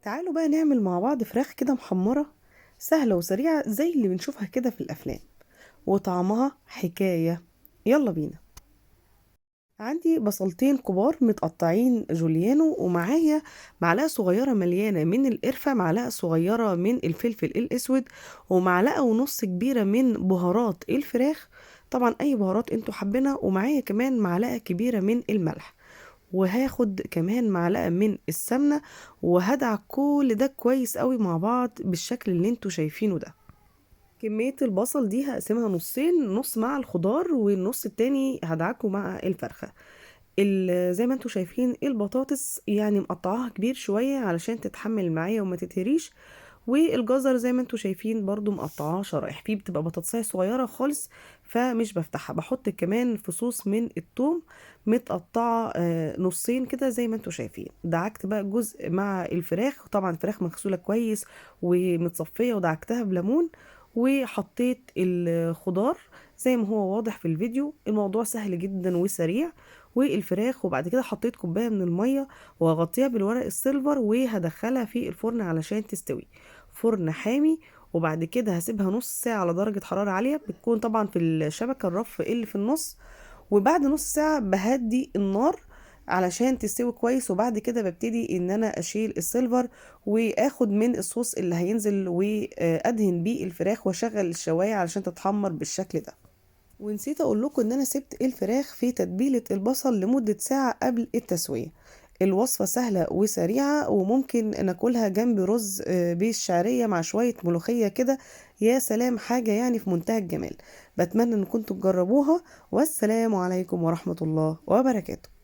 تعالوا بقى نعمل مع بعض فراخ كده محمرة، سهلة وسريعة زي اللي بنشوفها كده في الأفلام، وطعمها حكاية. يلا بينا. عندي بصلتين كبار متقطعين جوليانو، ومعايا معلقة صغيرة مليانة من القرفة، معلقة صغيرة من الفلفل الأسود، ومعلقة ونص كبيرة من بهارات الفراخ، طبعا أي بهارات انتوا حابينها، ومعايا كمان معلقة كبيرة من الملح، وهاخد كمان معلقة من السمنة، وهدعك كل ده كويس قوي مع بعض بالشكل اللي انتوا شايفينه ده. كمية البصل دي هقسمها نصين، نص مع الخضار والنص التاني هدعكه مع الفرخة. زي ما انتوا شايفين البطاطس يعني مقطعاها كبير شوية علشان تتحمل معايا وما تتهريش، والجزر زي ما انتوا شايفين برضو مقطعاه شرايح، فيه بتبقى بطاطساية صغيرة خالص فمش بفتحها. بحط كمان فصوص من الثوم متقطعة نصين كده زي ما انتوا شايفين. دعكت بقى جزء مع الفراخ، طبعا الفراخ مغسولة كويس ومتصفية ودعكتها بليمون، وحطيت الخضار زي ما هو واضح في الفيديو. الموضوع سهل جدا وسريع. والفراخ، وبعد كده حطيت كوباية من المية وهغطيها بالورق السيلفر وهدخلها في الفرن علشان تستوي، فرن حامي. وبعد كده هسيبها نص ساعة على درجة حرارة عالية، بتكون طبعا في الشبكة الرف اللي في النص. وبعد نص ساعة بهدي النار علشان تستوي كويس، وبعد كده ببتدي ان انا اشيل السيلفر واخد من الصوص اللي هينزل وادهن بيه الفراخ واشغل الشواية علشان تتحمر بالشكل ده. ونسيت اقول لكم ان انا سبت الفراخ في تتبيلة البصل لمدة ساعة قبل التسوية. الوصفة سهلة وسريعة، وممكن ناكلها جنب رز بالشعرية مع شوية ملوخية كده. يا سلام، حاجة يعني في منتهى الجمال. بتمنى ان كنتوا تجربوها، والسلام عليكم ورحمة الله وبركاته.